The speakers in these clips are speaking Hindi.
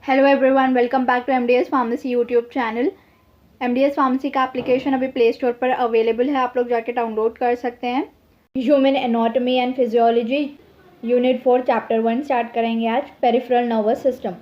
Hello everyone, welcome back to MDS pharmacy YouTube channel. MDS pharmacy का एप्लीकेशन अभी प्ले स्टोर पर अवेलेबल है, आप लोग जाके डाउनलोड कर सकते हैं। Human anatomy and physiology unit 4 chapter 1 start करेंगे आज। Peripheral nervous system.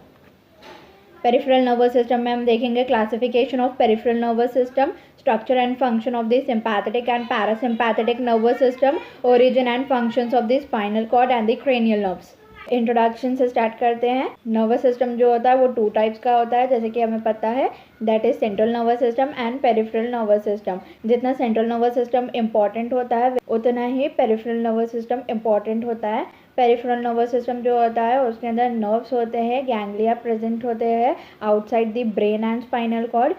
Peripheral nervous system में हम देखेंगे classification of peripheral nervous system, structure and function of the sympathetic and parasympathetic nervous system, origin and functions of the spinal cord and the cranial nerves. Introduction से स्टार्ट करते हैं। नर्वस सिस्टम जो होता है वो 2 टाइप्स का होता है, जैसे कि हमें पता है, that is central nervous system and peripheral nervous system. जितना सेंट्रल नर्वस सिस्टम इंपॉर्टेंट होता है उतना ही पेरिफेरल नर्वस सिस्टम इंपॉर्टेंट होता है। पेरिफेरल नर्वस सिस्टम जो होता है उसके अंदर नर्व्स होते हैं, गैंग्लिया प्रेजेंट होते हैं outside the brain and spinal cord.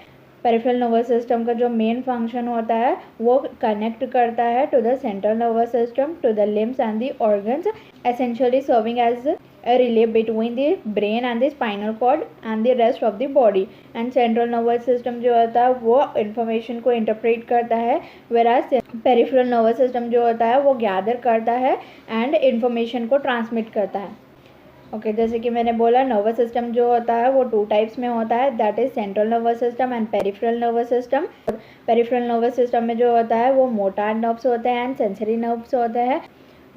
Peripheral nervous system का जो मेन फंक्शन होता है वो कनेक्ट करता है to the central nervous system, to the limbs and the organs, essentially serving as a relay between the brain and the spinal cord and the rest of the body. And central nervous system जो होता है वो information को interpret करता है, whereas peripheral nervous system जो होता है वो gather करता है and information को transmit करता है। ओके जैसे कि मैंने बोला, नर्वस सिस्टम जो होता है वो 2 टाइप्स में होता है, that is central nervous system and peripheral nervous system. Peripheral nervous system में जो होता है वो मोटार नर्व्स होते हैं एंड सेंसरी नर्व्स होते हैं।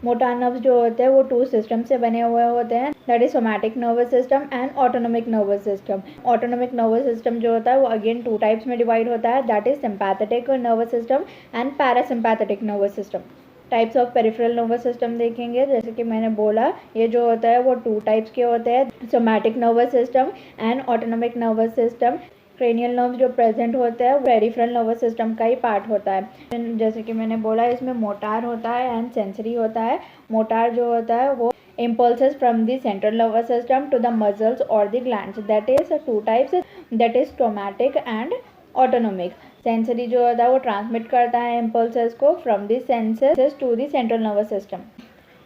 मोटार नर्व्स जो होते हैं वो 2 सिस्टम से बने हुए होते हैं, that is somatic nervous system and autonomic nervous system. Autonomic nervous system जो होता है वो अगेन 2 टाइप्स में डिवाइड होता है, that is sympathetic nervous system and parasympathetic nervous system. Types of peripheral nervous system देखेंगे, जैसे कि मैंने बोला ये जो होता है वो 2 टाइप्स के होते हैं, somatic nervous system and autonomic nervous system. Cranial nerve जो प्रेजेंट होता है पेरिफेरल नर्वस सिस्टम का ही पार्ट होता है। जैसे कि मैंने बोला इसमें मोटार होता है एंड सेंसरी होता है। मोटार जो होता है वो impulses from the central nervous system to the muscles or the glands, that is 2 types, that is somatic and autonomic। Sensory जो होता है वो ट्रांसमिट करता है इम्पल्सेस को from the senses to the central nervous system.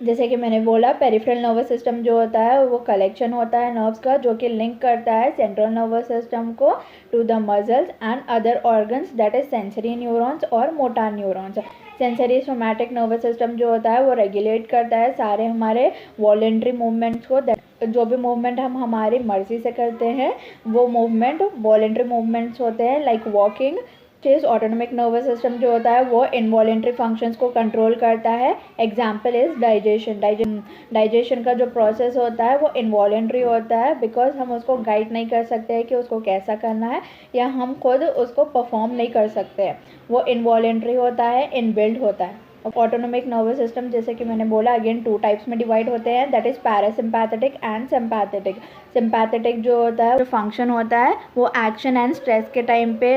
जैसे कि मैंने बोला, पेरिफेरल नर्वस सिस्टम जो होता है वो कलेक्शन होता है नर्व्स का, जो कि लिंक करता है सेंट्रल नर्वस सिस्टम को to the muscles and other organs, that is sensory neurons और motor neurons. Sensory somatic nervous system जो होता है वो रेगुलेट करता है सारे हमारे वॉलेंट्री मूवमेंट्स को, जो भी मूवमेंट हम हमारी मर्जी से करते हैं वो मूवमेंट वॉलेंट्री मूवमेंट्स होते हैं, like walking. Autonomic nervous system जो होता है वो इनवॉलेंट्री फंक्शंस को कंट्रोल करता है, एग्जाम्पल इज डाइजेशन। डाइजेशन का जो प्रोसेस होता है वो इनवॉलेंट्री होता है, बिकॉज हम उसको गाइड नहीं कर सकते हैं कि उसको कैसा करना है, या हम खुद उसको परफॉर्म नहीं कर सकते हैं, वो इनवॉलेंट्री होता है, इनबिल्ट होता है। ऑटोनोमिक नर्वस सिस्टम जैसे कि मैंने बोला अगेन 2 टाइप्स में डिवाइड होते हैं, that is parasympathetic and sympathetic. Sympathetic जो होता है जो फंक्शन होता है वो एक्शन एंड स्ट्रेस के टाइम पे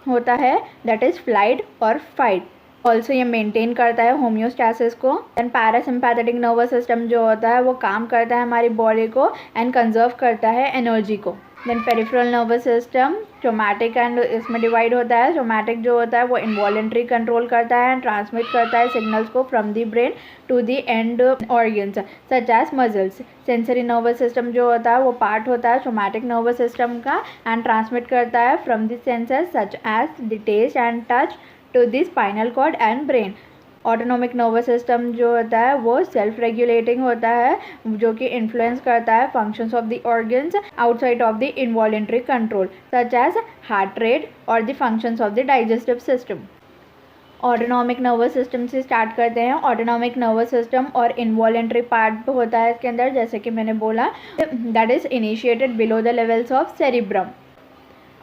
होता है, दैट इज फ्लाइट और फाइट। ऑल्सो ये मेंटेन करता है होम्योस्टैसिस को। एंड पैरासिम्पैथेटिक नर्वस सिस्टम जो होता है वो काम करता है हमारी बॉडी को एंड कंजर्व करता है एनर्जी को। Then peripheral nervous system somatic and इसमें डिवाइड होता है। सोमैटिक जो होता है वो इनवॉलेंट्री कंट्रोल करता है एंड ट्रांसमिट करता है सिग्नल्स को from the brain to the and organs such as muscles. Sensory nervous system जो होता है वो पार्ट होता है सोमैटिक नर्वस सिस्टम का एंड ट्रांसमिट करता है from the senses such as the taste and touch to the spinal cord and brain. Autonomic nervous system जो होता है वो सेल्फ रेगुलेटिंग होता है, जो कि इन्फ्लुएंस करता है functions of the organs outside of the involuntary control such as heart rate और the functions of the digestive system. Autonomic nervous system से स्टार्ट करते हैं। ऑटोनॉमिक नर्वस सिस्टम और इनवॉलेंट्री पार्ट होता है इसके अंदर, जैसे कि मैंने बोला, that is initiated below the levels of cerebrum.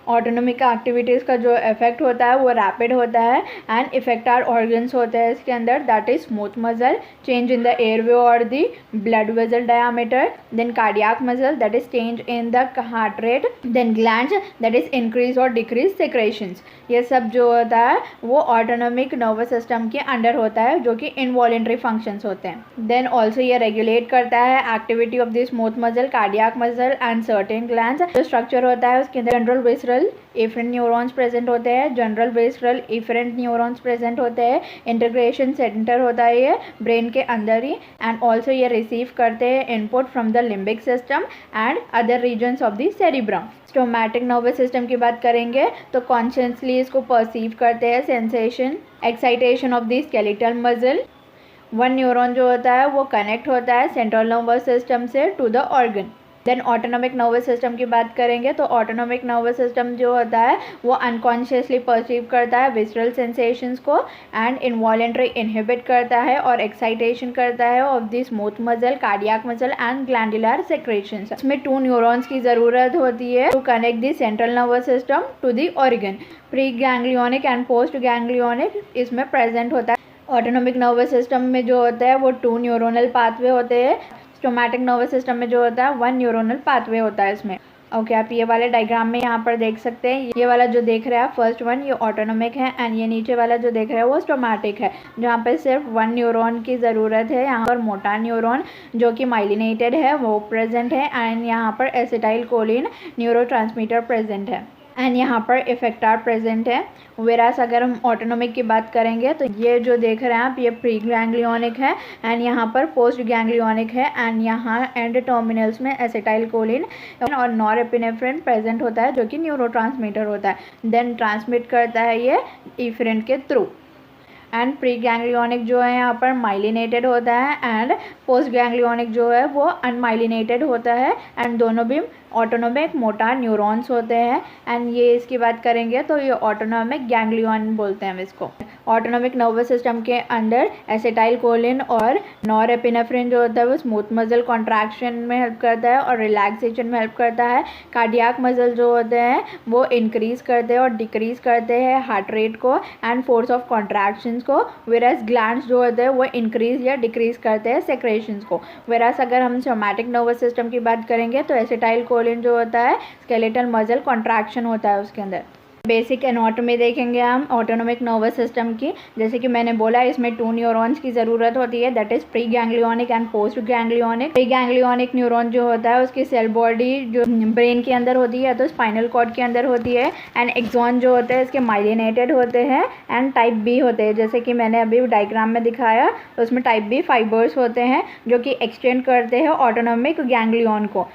Autonomic activities का जो इफेक्ट होता है वो रैपिड होता है एंड इफेक्ट आर ऑर्गन्स होते हैं इसके अंदर, that is smooth muscle, change in the airway और the blood vessel diameter, then cardiac muscle, that is change in the heart rate, then glands, that is increase और डिक्रीज सेक्रेशंस। ये सब जो होता है वो ऑटोनोमिक नर्वस सिस्टम के अंडर होता है, जो कि इनवॉलेंट्री फंक्शंस होते हैं। देन ऑल्सो ये रेगुलेट करता है activity of the smooth muscle, cardiac muscle and certain glands. जो स्ट्रक्चर होता है उसके अंदर general visceral efferent neurons present होते हैं, general visceral efferent neurons present होते हैं। इंटीग्रेशन सेंटर होता है ये ब्रेन के अंदर ही, एंड ऑल्सो ये रिसीव करते हैं input from the limbic system and other regions of the cerebrum. Somatic nervous system की बात करेंगे तो कॉन्शियसली इसको परसीव करते हैं sensation, excitation of the skeletal muscle. 1 neuron जो होता है वो कनेक्ट होता है सेंट्रल नर्वस सिस्टम से to the organ. Then autonomic nervous system की बात करेंगे तो ऑटोनॉमिक नर्वस सिस्टम जो होता है वो अनकॉन्शियसली परसीव करता है विजुअल सेंसेशंस को एंड इनवॉलेंट्री इनहिबिट करता है और एक्साइटेशन करता है of the smooth muscle, cardiac muscle and glandular secretions. इसमें 2 न्यूरॉन्स की ज़रूरत होती है to connect the central nervous system to the organ. Preganglionic and postganglionic इसमें प्रेजेंट होता है। ऑटोनॉमिक नर्वस सिस्टम में जो होता है वो 2 न्यूरोनल पाथवे होते हैं। स्टोमैटिक नर्वस सिस्टम में जो होता है 1 न्यूरोनल पाथवे होता है इसमें। ओके, आप ये वाले डायग्राम में यहाँ पर देख सकते हैं। ये वाला जो देख रहे हैं आप फर्स्ट वन, ये ऑटोनॉमिक है एंड ये नीचे वाला जो देख रहे हैं वो स्टोमैटिक है, जहाँ पे सिर्फ 1 न्यूरॉन की ज़रूरत है। यहाँ पर मोटा न्यूरॉन जो कि माइलिनेटेड है वो प्रेजेंट है एंड यहाँ पर एसिटाइल कोलिन न्यूरोट्रांसमीटर प्रेजेंट है एंड यहाँ पर इफेक्टार प्रेजेंट है। वेरास अगर हम ऑटोनॉमिक की बात करेंगे तो ये जो देख रहे हैं आप ये प्री गैंग्लियोनिक है एंड यहाँ पर पोस्ट गैंग्लियोनिक है एंड यहाँ एंड टर्मिनल्स में एसिटाइल कोलिन और नॉरएपिनेफ्रिन प्रेजेंट होता है जो कि न्यूरोट्रांसमीटर होता है। देन ट्रांसमिट करता है ये इफरेंट के थ्रू। एंड प्री गैंग्लियोनिक जो है यहाँ पर माइलिनेटेड होता है एंड पोस्ट गैंग्लियोनिक जो है वो अनमाइलिनेटेड होता है एंड दोनों भी ऑटोनॉमिक मोटा न्यूरॉन्स होते हैं। एंड ये इसकी बात करेंगे तो ये ऑटोनॉमिक गैंग्लियन बोलते हैं इसको। ऑटोनॉमिक नर्वस सिस्टम के अंदर एसिटाइल कोलिन और नॉरएपिनेफ्रिन जो होता है वो स्मूथ मसल कॉन्ट्रैक्शन में हेल्प करता है और रिलैक्सेशन में हेल्प करता है। कार्डियक मसल जो होते हैं वो इंक्रीज करते हैं और डिक्रीज करते हैं हार्ट रेट को एंड फोर्स ऑफ कॉन्ट्रैक्शंस को। वेरास ग्लैंड्स जो होते हैं वो इंक्रीज या डिक्रीज करते हैं सेक्रेशंस को। वेरास अगर हम सोमैटिक नर्वस सिस्टम की बात करेंगे तो एसिटाइल कोलिन जो होता है स्केलेटल मसल कॉन्ट्रैक्शन होता है उसके अंदर। बेसिक एनाटॉमी देखेंगे हम ऑटोनॉमिक नर्वस सिस्टम की। जैसे कि मैंने बोला इसमें 2 न्यूरॉन्स की ज़रूरत होती है, that is pre ganglionic and post ganglionic. Pre ganglionic neuron जो होता है उसकी सेल बॉडी जो ब्रेन के अंदर होती है तो स्पाइनल कॉर्ड के अंदर होती है एंड एक्सॉन जो होते हैं इसके माइलिनेटेड होते हैं एंड टाइप बी होते हैं। जैसे कि मैंने अभी डायग्राम में दिखाया तो उसमें टाइप बी फाइबर्स होते हैं जो कि एक्सटेंड करते हैं ऑटोनॉमिक गैंग्लियन को।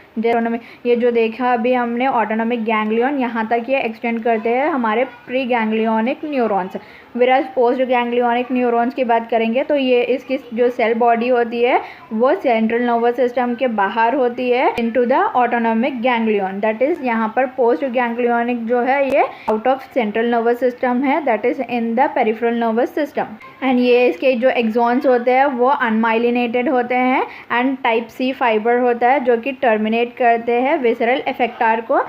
ये जो देखा अभी हमने ऑटोनॉमिक गैंग्लियन, यहाँ तक ये एक्सटेंड करते हैं हमारे प्री गैंग्लियोनिक न्यूरॉन्स। विराज पोस्ट गैंग्लियोनिक न्यूरॉन्स की बात करेंगे तो ये इसकी जो सेल बॉडी होती है वो सेंट्रल नर्वस सिस्टम के बाहर होती है into the autonomic ganglion. That is यहाँ पर पोस्ट गैंग्लियोनिक जो है ये out of central nervous system है, that is in the peripheral nervous system. And ये इसके जो एक्सॉन्स होते हैं वो अनमाइलिनेटेड होते हैं एंड टाइप सी फाइबर होता है जो कि टर्मिनेट करते हैं विसरल इफेक्टार को।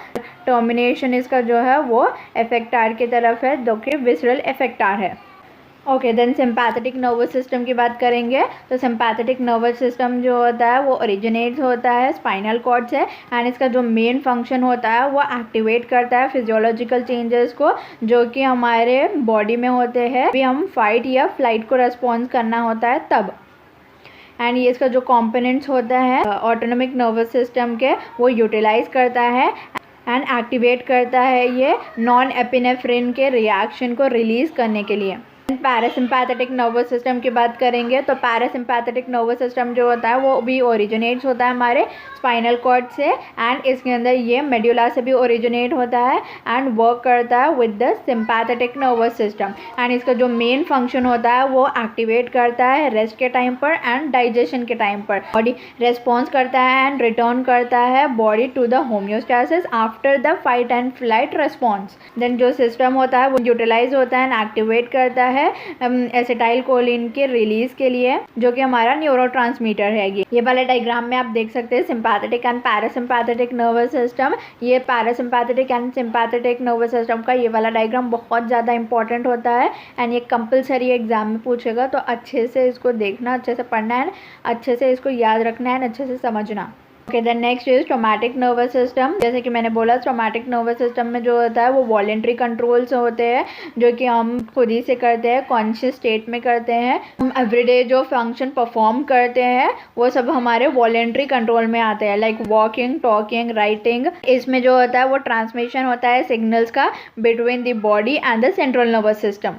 टर्मिनेशन इसका जो है वो इफेक्टार की तरफ है जो कि विसरल इफेक्टार है। Okay, then sympathetic nervous system की बात करेंगे तो सिंपैथेटिक नर्वस सिस्टम जो होता है वो ओरिजिनेट होता है स्पाइनल कॉर्ड से एंड इसका जो मेन फंक्शन होता है वो एक्टिवेट करता है फिजियोलॉजिकल चेंजेस को जो कि हमारे बॉडी में होते हैं भी हम फाइट या फ्लाइट को रेस्पॉन्स करना होता है तब। एंड ये इसका जो कॉम्पोनेंट्स होता है ऑटोनॉमिक नर्वस सिस्टम के वो यूटिलाइज करता है एंड एक्टिवेट करता है ये नॉन एपिनेफ्रिन के रिएक्शन को रिलीज करने के लिए। पैरासिम्पैथेटिक नर्वस सिस्टम की बात करेंगे तो पैरासिम्पैथेटिक नर्वस सिस्टम जो होता है वो भी ओरिजिनेट्स होता है हमारे स्पाइनल कॉर्ड से एंड इसके अंदर ये मेडुला से भी ओरिजिनेट होता है एंड वर्क करता है with the sympathetic nervous system. And इसका जो मेन फंक्शन होता है वो एक्टिवेट करता है रेस्ट के टाइम पर एंड डाइजेशन के टाइम पर। बॉडी रेस्पॉन्स करता है एंड रिटर्न करता है body to the homeostasis after the fight and flight response. Then जो सिस्टम होता है वो यूटिलाइज होता है एंड एक्टिवेट करता है एसिटाइल कोलिन के रिलीज के लिए जो कि हमारा न्यूरोट्रांसमीटर है। ये वाले डायग्राम में आप देख सकते हैं sympathetic and parasympathetic nervous system. ये parasympathetic and sympathetic nervous system का ये वाला डायग्राम बहुत ज़्यादा इंपॉर्टेंट होता है एंड ये कंपलसरी एग्जाम में पूछेगा तो अच्छे से इसको देखना, अच्छे से पढ़ना है, अच्छे से इसको याद रखना है, अच्छे से समझना। Okay, then next is somatic nervous system. जैसे कि मैंने बोला स्टोमैटिक नर्वस सिस्टम में जो होता है वो वॉलेंट्री कंट्रोल्स होते हैं जो कि हम खुद ही से करते हैं, कॉन्शियस स्टेट में करते हैं। हम एवरीडे जो फंक्शन परफॉर्म करते हैं वो सब हमारे वॉलेंट्री कंट्रोल में आते हैं, लाइक वॉकिंग, टॉकिंग, राइटिंग। इसमें जो होता है वो ट्रांसमिशन होता है सिग्नल्स का between the body and the central nervous system.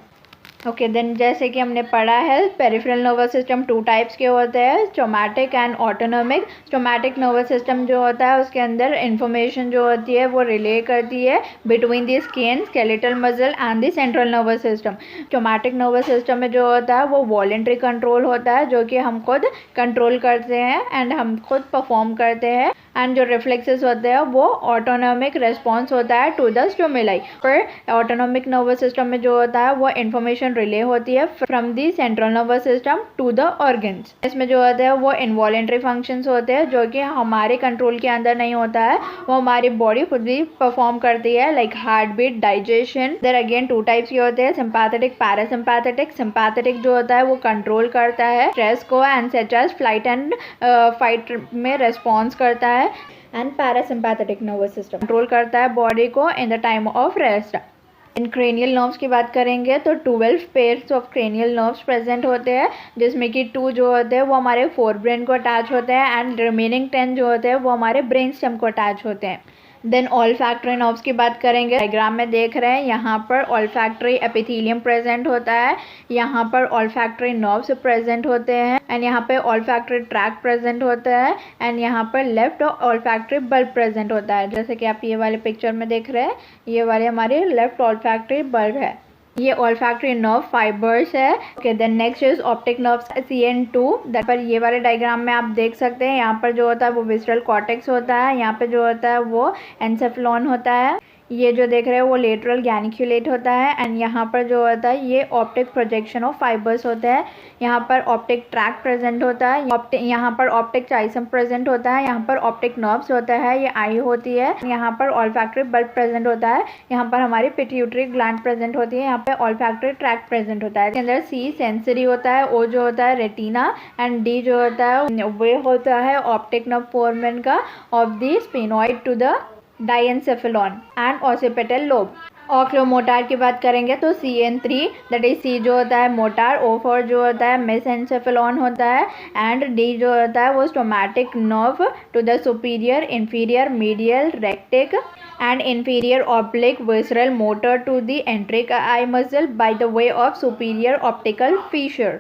Okay, then जैसे कि हमने पढ़ा है पेरिफेरल नर्वस सिस्टम 2 टाइप्स के होते हैं, स्टोमैटिक एंड ऑटोनॉमिक। स्टोमैटिक नर्वस सिस्टम जो होता है उसके अंदर इंफॉर्मेशन जो होती है वो रिले करती है between the skin, skeletal muscle and the central nervous system. Somatic nervous system में जो होता है वो वॉलेंट्री कंट्रोल होता है जो कि हम खुद कंट्रोल करते हैं एंड हम खुद परफॉर्म करते हैं एंड जो रिफ्लेक्सेस होते हैं वो ऑटोनॉमिक रेस्पॉन्स होता है टू द स्टिमुलाई। पर ऑटोनॉमिक नर्वस सिस्टम में जो होता है वो इन्फॉर्मेशन रिले होती है from the central nervous system to the organs. इसमें जो होते हैं वो इनवॉलेंट्री फंक्शंस होते हैं जो कि हमारे कंट्रोल के अंदर नहीं होता है, वो हमारी बॉडी खुद भी परफॉर्म करती है, like heartbeat, digestion. There again two types के होते हैं, सिंपैथेटिक, पैरासिम्पैथेटिक। सिंपैथेटिक जो होता है वो कंट्रोल करता है स्ट्रेस को and such as flight and fight में रेस्पॉन्स करता है। And parasympathetic nervous system control करता है बॉडी को in the time of rest. इन क्रेनियल नर्व्स की बात करेंगे तो 12 pairs of cranial nerves present होते हैं, जिसमें कि 2 जो होते हैं वो हमारे फोर ब्रेन को अटैच होते हैं एंड रिमेनिंग 10 जो होते हैं वो हमारे ब्रेन स्टेम को अटैच होते हैं। देन ऑल्फैक्टरी नर्व्स की बात करेंगे, डायग्राम में देख रहे हैं यहाँ पर ऑल्फैक्टरी एपिथेलियम प्रेजेंट होता है, यहाँ पर ऑल्फैक्टरी नर्व्स प्रेजेंट होते हैं एंड यहाँ पे ऑल्फैक्टरी ट्रैक्ट प्रेजेंट होता है एंड यहाँ पर लेफ्ट ऑल्फैक्टरी बल्ब प्रेजेंट होता है। जैसे कि आप ये वाले पिक्चर में देख रहे हैं, ये वाले हमारे लेफ्ट ऑल्फैक्टरी बल्ब है, ये ऑल्फैक्टरी नर्व फाइबर्स है। Okay, then next is optic nerves CN2। That पर ये वाले डायग्राम में आप देख सकते हैं, यहाँ पर जो होता है वो विसरल कॉर्टेक्स होता है, यहाँ पे जो होता है वो एनसेफेलॉन होता है, ये जो देख रहे हैं वो लेटरल गैनिक्यूलेट होता है एंड यहाँ पर जो होता है ये ऑप्टिक प्रोजेक्शन ऑफ फाइबर्स होता है, यहाँ पर ऑप्टिक ट्रैक्ट प्रेजेंट होता है, यहाँ पर ऑप्टिक चाइसम प्रेजेंट होता है, यहाँ पर ऑप्टिक नर्व्स होता है, ये आई होती है, यहाँ पर ऑल्फैक्टरी बल्ब प्रेजेंट होता है, यहाँ पर हमारी पिट्यूटरी ग्लैंड प्रेजेंट होती है, यहाँ पे ऑल्फैक्टरी ट्रैक्ट प्रेजेंट होता है। इसके अंदर C सेंसरी होता है, O जो होता है रेटिना एंड D जो होता है वे होता है ऑप्टिक नर्व फोरमेन का of the sphenoid to the diencephalon and occipital lobe. Oculomotor की बात करेंगे तो CN3, दैट इज C जो होता है मोटार, O फॉर जो होता है मेसेंसेफेलॉन होता है एंड D जो होता है वो somatic nerve to the superior, inferior, medial, rectus and inferior oblique visceral motor to the enteric eye muscle by the way of superior optical fissure।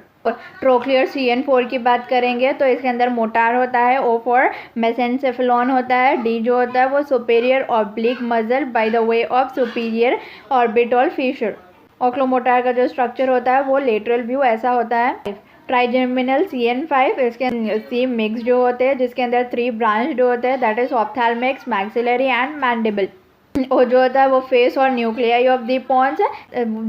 Trochlear CN4 की बात करेंगे तो इसके अंदर मोटार होता है, O फॉर मेसेंसेफेलॉन होता है, D जो होता है वो superior oblique muscle by the way of superior orbital fissure. Oculomotor का जो स्ट्रक्चर होता है वो लेटरल व्यू ऐसा होता है। ट्राइजेमिनल CN5, इसके C मिक्स जो होते हैं जिसके अंदर 3 ब्रांच जो होते हैं, that is ophthalmics, maxillary and mandible. ओ जो होता है वो फेस और nuclei of the pons,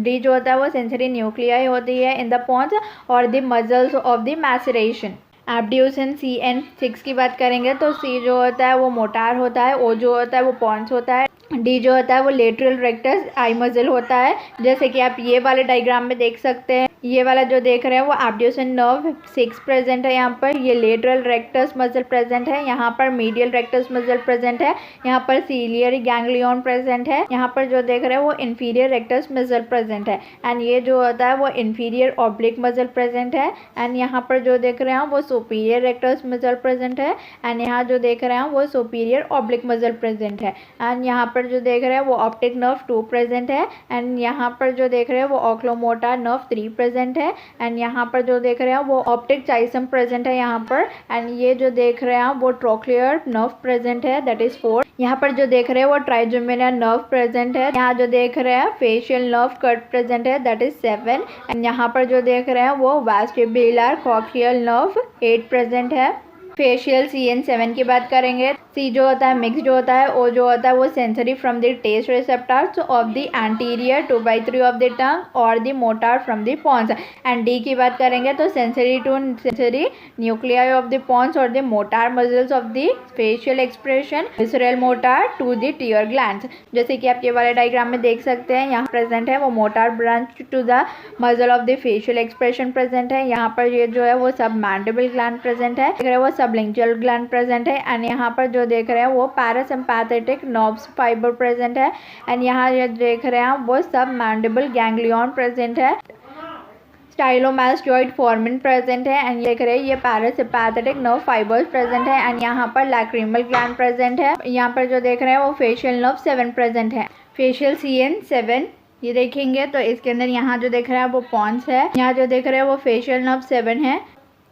D जो होता है वो सेंसरी न्यूक्लियाई होती है इन द पॉन्स और the muscles of the maceration. Abducens CN6 की बात करेंगे तो C जो होता है वो मोटार होता है, O जो होता है वो पॉन्स होता है, D जो होता है वो लेटरल रेक्टस आई मसल होता है। जैसे कि आप ये वाले डायग्राम में देख सकते हैं, ये वाला जो देख रहे हैं वो एब्ड्यूसन नर्व 6 प्रेजेंट है, यहाँ पर ये लेटरल रेक्टस मसल प्रेजेंट है, यहाँ पर मीडियल रेक्टस मसल प्रेजेंट है, यहाँ पर सीलियरी गैंग्लियन प्रेजेंट है, यहाँ पर जो देख रहे हैं वो इंफीरियर रेक्टस मसल प्रेजेंट है एंड ये जो होता है वो इंफीरियर ऑब्लिक मसल प्रेजेंट है एंड यहाँ पर जो देख रहे हैं वो सुपीरियर रेक्टस मसल प्रेजेंट है एंड यहाँ जो देख रहे हैं वो सुपीरियर ऑब्लिक मसल प्रेजेंट है एंड यहाँ पर जो देख रहे हैं वो ऑप्टिक नर्व 2 प्रेजेंट है एंड यहाँ पर जो देख रहे हैं वो ऑक्लोमोटार नर्व 3 प्रेजेंट है एंड यहाँ पर जो देख रहे हैं वो ऑप्टिक चाइसम प्रेजेंट है यहाँ पर एंड ये जो देख रहे हैं वो ट्रोक्लियर नर्व प्रेजेंट है, दैट इज 4। यहाँ पर जो देख रहे हैं वो ट्राइजेमिनल नर्व प्रेजेंट है, यहाँ जो देख रहे हैं फेशियल नर्व कट प्रेजेंट है, दैट इज 7 एंड यहाँ पर जो देख रहे हैं वो वेस्टिबुलर कॉक्लियल नर्व 8 प्रेजेंट है। फेशियल CN7 की बात करेंगे, C जो होता है मिक्स जो होता है, O जो होता है वो sensory from the taste receptors of the anterior 2/3 of the tongue और the motor from the pons and D की बात करेंगे तो sensory to sensory nuclei of the pons और the motor muscles of the facial expression, visceral motor to the tear glands. जैसे कि आप ये वाले डायग्राम में देख सकते हैं, यहाँ प्रेजेंट है वो motor branch to the muscle of the facial expression present है, यहाँ पर ये जो है वो सब मैंडिबल ग्लैंड प्रेजेंट है, वो सबलिंगुअल ग्लैंड प्रेजेंट है एंड यहाँ पर जो देख रहे हैं वो पैरासिम्पैथेटिक नर्व्स फाइबर प्रेजेंट है एंड यहाँ जो देख रहे हैं वो सब मैंडिबल गैंग्लियन प्रेजेंट है, स्टाइलोमास्टोइड फोरमेन प्रेजेंट है एंड देख रहे हैं ये पैरासिम्पैथेटिक नर्व फाइबर्स प्रेजेंट है एंड यहाँ पर लैक्रिमल ग्लैंड प्रेजेंट है। यहाँ पर जो देख रहे हैं वो फेशियल नर्व 7 प्रेजेंट है। फेशियल CN7 ये देखेंगे तो इसके अंदर यहाँ जो देख रहे हैं वो पॉन्स है, यहाँ जो देख रहे हैं वो फेशियल नर्व 7 है,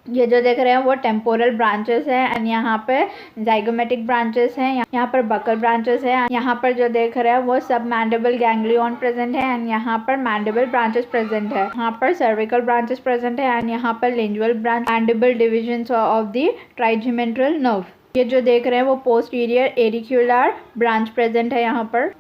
ये जो देख रहे हैं वो टेम्पोरल ब्रांचेस है एंड यहाँ पे जाइगोमेटिक ब्रांचेस हैं, यहाँ पर बकल ब्रांचेस है, यहाँ पर जो देख रहे हैं वो सब मैंडिबल गैंग्लियन प्रेजेंट है एंड यहाँ पर मैंडिबल ब्रांचेस प्रेजेंट है, यहाँ पर सर्विकल ब्रांचेस प्रेजेंट है एंड यहाँ पर lingual branch mandible division of the trigeminal nerve. ये जो देख रहे हैं वो पोस्टीरियर एरिक्युलर ब्रांच प्रेजेंट है यहाँ पर।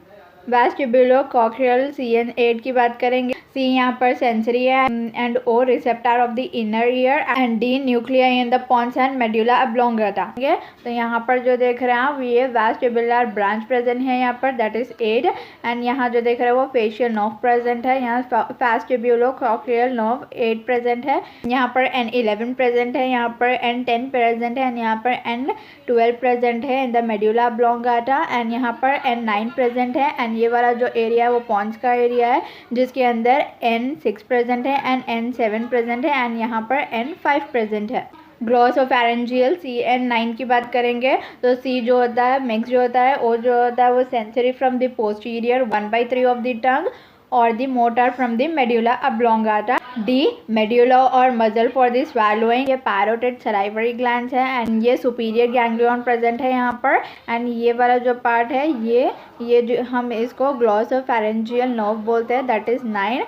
वेस्टिब्यूलोकॉक्लियल CN8 की बात करेंगे। C यहाँ पर सेंसरी है and O receptor of the inner ear and D nuclei in the pons and medulla oblongata. ठीक है, तो यहाँ पर जो देख रहे हैं आप ये वेस्टिबुलर ब्रांच प्रेजेंट है यहाँ पर, दैट इज 8। एंड यहाँ जो देख रहे हैं वो फेशियल नर्व प्रेजेंट है, यहाँ वेस्टिब्यूलोकॉक्लियल नर्व 8 प्रेजेंट है, यहाँ पर N11 प्रेजेंट है, यहाँ पर N10 प्रेजेंट है एंड यहाँ पर N12 प्रेजेंट है in the medulla oblongata and यहाँ पर N9 प्रेजेंट है। एंड ये वाला जो एरिया है वो पॉन्स का एरिया है जिसके अंदर N6 प्रेजेंट है एंड N7 प्रेजेंट है एंड यहाँ पर N5 प्रेजेंट है। ग्लॉसोफैरेंजियल CN9 की बात करेंगे तो C जो होता है मिक्स जो होता है, O जो होता है वो sensory from the posterior 1/3 of the tongue और the motor from the medulla oblongata. D medulla और मसल फॉर द स्वैलोइंग, ये पैरोटिड सलाइवरी ग्लैंड्स है एंड ये सुपीरियर गैंग्लियन प्रेजेंट है यहाँ पर। एंड ये वाला जो पार्ट है ये जो हम इसको ग्लॉसोफैरेंजियल नर्व बोलते हैं, दैट इज 9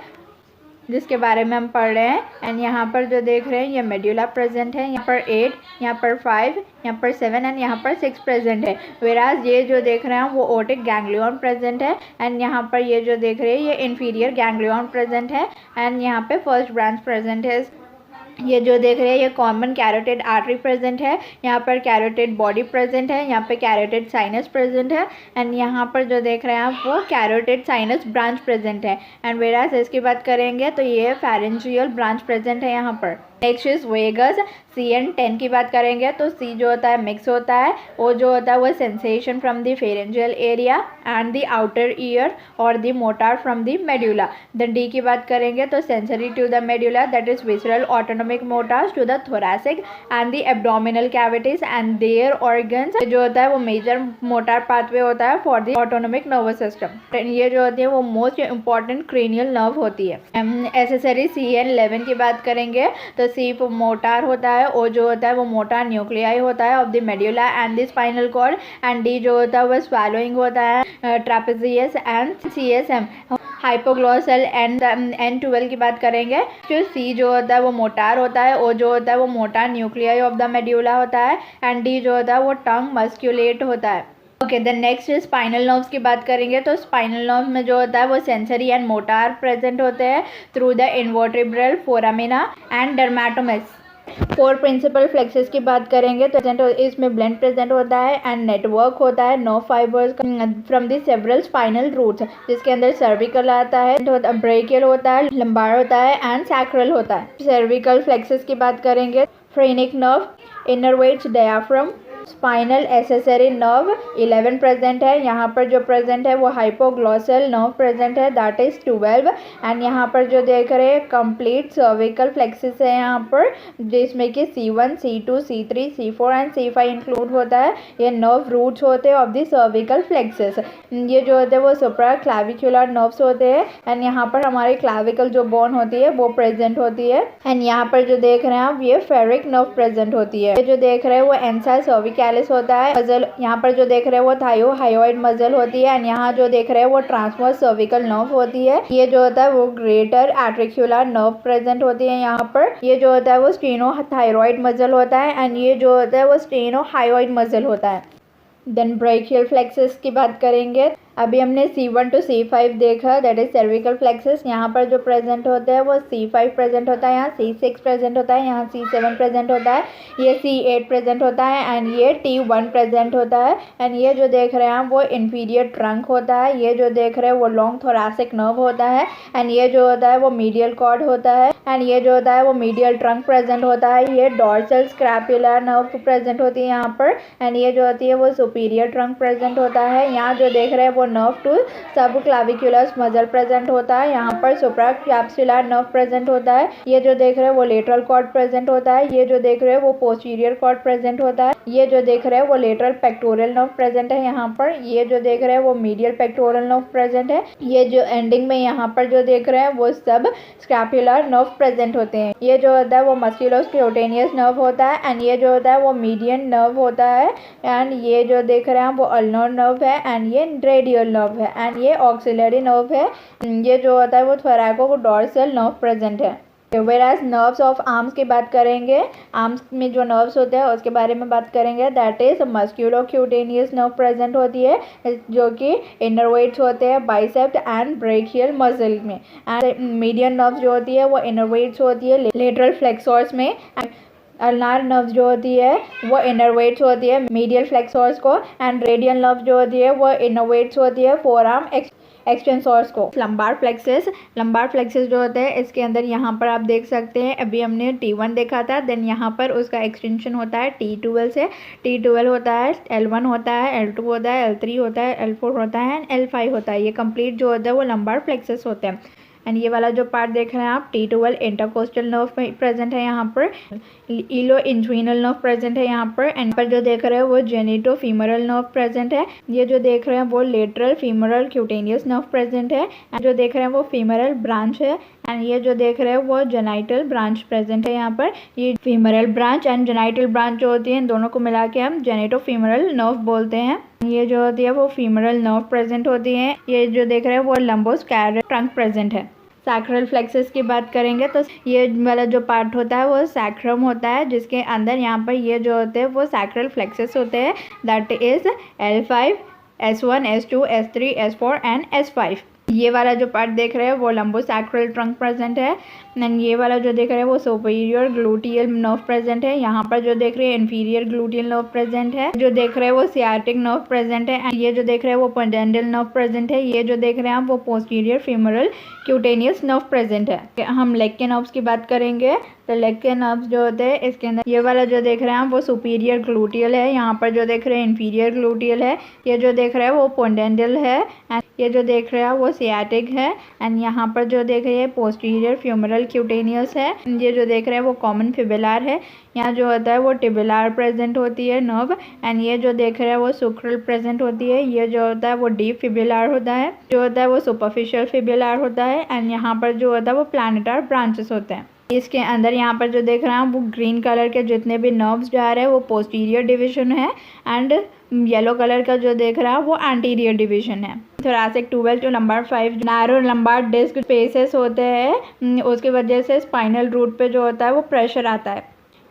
जिसके बारे में हम पढ़ रहे हैं। एंड यहाँ पर जो देख रहे हैं ये मेडुला प्रेजेंट है, यहाँ पर 8, यहाँ पर 5, यहाँ पर 7 एंड यहाँ पर 6 प्रेजेंट है। वेराज ये जो देख रहे हैं वो ओटिक गैंग्लियन प्रेजेंट है एंड यहाँ पर ये जो देख रहे हैं ये इंफीरियर गैंग्लियन प्रेजेंट है एंड यहाँ पे फर्स्ट ब्रांच प्रेजेंट है। ये जो देख रहे हैं ये कॉमन कैरोटिड आर्टरी प्रेजेंट है, यहाँ पर कैरोटिड बॉडी प्रेजेंट है, यहाँ पे कैरोटिड साइनस प्रेजेंट है एंड यहाँ पर जो देख रहे हैं आप वो कैरोटिड साइनस ब्रांच प्रेजेंट है। एंड वेरास इसकी बात करेंगे तो ये फेरेंजियल ब्रांच प्रेजेंट है यहाँ पर। नेक्स्ट इज वेगस CN10 की बात करेंगे तो C जो होता है मिक्स होता है, O जो होता है वो sensation from the pharyngeal area and the outer ear और the motor from the medulla. Then D की बात करेंगे तो sensory to the medulla, that is visceral autonomic motors to the thoracic and the abdominal cavities and their organs. जो होता है वो मेजर मोटर पाथवे होता है for the autonomic nervous system. ये जो होती है वो मोस्ट इंपॉर्टेंट क्रेनियल नर्व होती है। एसेसरी CN11 की बात करेंगे तो C मोटर होता है, O जो होता है वो मोटर न्यूक्लियाई होता है of the medulla and the spinal cord and D जो होता है वो स्वैलोइंग होता है trapezius and CSM hypoglossal. And N12 की बात करेंगे तो C जो होता है वो मोटर होता है, O जो होता है वो motor nuclei of the medulla होता है एंड D जो होता है वो टंग मस्क्यूलेट होता है। Okay, then next spinal nerves की बात करेंगे तो स्पाइनल नर्व में जो होता है वो सेंसरी एंड मोटर प्रेजेंट होते हैं through the invertebral foramina and dermatomes. 4 principal plexuses की बात करेंगे तो इसमें ब्लेंड प्रेजेंट होता है एंड नेटवर्क होता है nerve fibres from the several spinal roots, जिसके अंदर सर्विकल आता है, ब्रेकियल होता है, लंबार होता है एंड सैक्रल होता है। सर्विकल फ्लेक्सेस की बात करेंगे phrenic nerve, innervates diaphragm, spinal accessory nerve 11 present है, यहाँ पर जो प्रेजेंट है वो हाइपोग्लॉसल नर्व प्रेजेंट है, दैट इज 12। एंड यहाँ पर जो देख रहे हैं कंप्लीट सर्विकल फ्लेक्सिस है यहाँ पर, जिसमें कि C1, C2, C3, C4 and C5 include होता है। ये नर्व रूट्स होते हैं ऑफ द सर्विकल फ्लेक्सिस। ये जो होते हैं वो सुप्रा क्लैविकुलर नर्व्स होते हैं एंड यहाँ पर हमारी क्लैविकल जो बोन होती है वो प्रेजेंट होती है। एंड यहाँ पर जो देख रहे हैं आप ये फेरिक नर्व प्रेजेंट होती है। ये जो देख रहे हैं वो एंसा सर्विकैलिस होता है। मसल यहाँ पर जो देख रहे हैं वो थायोहायोइड मसल होती है एंड यहाँ जो देख रहे हैं वो ट्रांसवर्स सर्विकल नर्व होती है। ये जो होता है वो ग्रेटर एट्रिक्युलर नर्व प्रेजेंट होती है यहाँ पर। ये जो होता है वो स्टेनोथायरॉइड मसल होता है एंड ये जो होता है वो स्टेनोहायोइड मसल होता है। देन ब्रेकियल फ्लेक्सेस की बात करेंगे। अभी हमने C1 to C5 देखा, दैट इज सर्विकल फ्लेक्सेस। यहाँ पर जो प्रेजेंट होता है वो C5 प्रेजेंट होता है, यहाँ C6 प्रेजेंट होता है, यहाँ C7 प्रेजेंट होता है, ये C8 प्रेजेंट होता है एंड ये T1 प्रेजेंट होता है। एंड ये जो देख रहे हैं आप वो इंफीरियर ट्रंक होता है। ये जो देख रहे हैं वो लॉन्ग थोरैसिक नर्व होता है एंड ये जो होता है वो मीडियल कॉर्ड होता है एंड ये जो होता है वो मीडियल ट्रंक प्रेजेंट होता है। ये डॉर्सल स्क्रैपुलर नर्व प्रेजेंट होती है यहाँ पर एंड ये जो होती है वो सुपीरियर ट्रंक प्रेजेंट होता है। यहाँ जो देख रहे हैं वो नर्व टू सब क्लाविकुलस मसल प्रेजेंट होता है। यहाँ पर सुप्रा कैप्सुलर नर्व प्रेजेंट होता है। ये जो देख रहे हैं वो लेटरल कॉर्ड प्रेजेंट होता है। ये जो देख रहे हैं वो पोस्टीरियर कॉर्ड प्रेजेंट होता है। ये जो देख रहे हैं वो लेटरल पेक्टोरल नर्व प्रेजेंट है यहाँ पर। ये जो देख रहे हैं वो मीडियल पेक्टोरल नर्व प्रेजेंट है। ये जो एंडिंग में यहाँ पर जो देख रहे हैं वो सब स्क्रैपुलर नर्व प्रेजेंट होते हैं। ये जो होता है वो मस्कुलोस्क्लेरोटेनियस नर्व होता है एंड ये जो होता है वो मीडियन नर्व होता है एंड ये जो देख रहे हैं वो अल्नर नर्व है एंड ये रेडियल नर्व है एंड ये ऑक्सिलरी नर्व है। ये जो होता है वो थोरैको डॉर्सल नर्व प्रेजेंट है। वेराज नर्व्स ऑफ आर्म्स की बात करेंगे, आर्म्स में जो नर्व्स होते हैं उसके बारे में बात करेंगे। That is musculocutaneous nerve present होती है जो कि इनरवेट्स होते हैं बाइसेप्ट एंड ब्रेकियल मसल में। एंड मीडियन नर्व्स जो होती है वो इनरवेट्स होती है लेटरल फ्लेक्सोर्स में। अल्नार नर्व्स जो होती है वो इनरवेट्स होती है मीडियल फ्लेक्सोर्स को। एंड रेडियल नर्व जो होती है वो इनरवेट्स होती है फोर आर्म एक्सटेंसोर्स को। लंबार फ्लेक्सेस जो होते हैं इसके अंदर यहाँ पर आप देख सकते हैं, अभी हमने T1 देखा था, देन यहाँ पर उसका एक्सटेंशन होता है T12 से। T12 होता है, L1 होता है, L2 होता है, L3 होता है, L4 होता है एंड L5 होता है। ये कंप्लीट जो होता है वो लंबार फ्लेक्सेस होते हैं। एंड ये वाला जो पार्ट देख रहे हैं आप, T12 इंटरकोस्टल नर्व प्रेजेंट है यहाँ पर, इलो इंज्विनल नर्व प्रेजेंट है यहाँ पर। एंड पर जो देख रहे हैं वो जेनिटो फीमरल नर्व प्रेजेंट है। ये जो देख रहे हैं वो लेटरल फीमरल क्यूटेनियस नर्व प्रेजेंट है। एंड जो देख रहे हैं वो फीमरल ब्रांच है। एंड ये जो देख रहे हैं वो जेनाइटल ब्रांच प्रेजेंट है यहाँ पर। ये फीमरल ब्रांच एंड जेनाइटल ब्रांच जो होती है इन दोनों को मिला के हम जेनेटो फीमरल नर्व बोलते हैं। ये जो होती है वो फीमरल नर्व प्रेजेंट होती है। ये जो देख रहे हैं वो लंबोस्कैरल ट्रंक प्रेजेंट है। सैक्रल फ्लेक्सेस की बात करेंगे तो ये वाला जो पार्ट होता है वो सैक्रम होता है, जिसके अंदर यहाँ पर ये जो होते हैं वो सैक्रल फ्लेक्सेस होते हैं। That is L5, S1, S2, S3, S4 and S5। ये वाला जो पार्ट देख रहे हैं वो लंबोसैक्रल ट्रंक प्रेजेंट है। एंड ये वाला जो देख रहे हैं वो सुपीरियर ग्लूटियल नर्व प्रेजेंट है। यहाँ पर जो देख रहे हैं इंफीरियर ग्लूटियल नर्व प्रेजेंट है। जो देख रहे हैं वो सियाटिक नर्व प्रेजेंट है। एंड ये जो देख रहे हैं वो पेडेंडल नर्व प्रेजेंट है। ये जो देख रहे हैं आप वो पोस्टीरियर फीमरल क्यूटेनियस नर्व प्रेजेंट है। हम लेग के नर्व्स की बात करेंगे तो लेग के नर्व्स जो होते हैं इसके अंदर ये वाला जो देख रहे हैं आप वो सुपीरियर ग्लूटियल है। यहाँ पर जो देख रहे हैं इंफीरियर ग्लूटियल है। ये जो देख रहे हैं वो पेडेंडल है। एंड ये जो देख रहे हैं वो सियाटिक है। एंड यहाँ पर जो देख रहे हैं पोस्टीरियर फ्यूमरल क्यूटेनियस है। ये जो देख रहे हैं वो कॉमन फिबुलर है। यहाँ जो होता है वो टिबुलर प्रेजेंट होती है नर्व। एंड ये जो देख रहे हैं वो सुक्रल प्रेजेंट होती है। ये जो होता है वो डीप फिबुलर होता है। जो होता है वो सुपरफिशियल फिबुलर होता है। एंड यहाँ पर जो होता है वो प्लैनेटरी ब्रांचेस होते हैं। इसके अंदर यहाँ पर जो देख रहे हैं वो ग्रीन कलर के जितने भी नर्व्स जा रहे हैं वो पोस्टीरियर डिवीजन है। एंड येलो कलर का जो देख रहा है वो एंटीरियर डिवीजन है। Thoracic 12 to number 5 narrow lumbar disc spaces होते हैं, उसकी वजह से स्पाइनल रूट पे जो होता है वो प्रेशर आता है।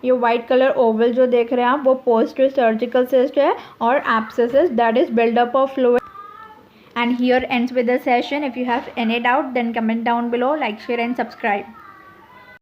ये वाइट कलर ओवल जो देख रहे हैं आप वो पोस्ट सर्जिकल सिस्ट है और abscesses that is buildup of fluid. And here ends with the session. If you have any doubt then comment down below, like, share and subscribe.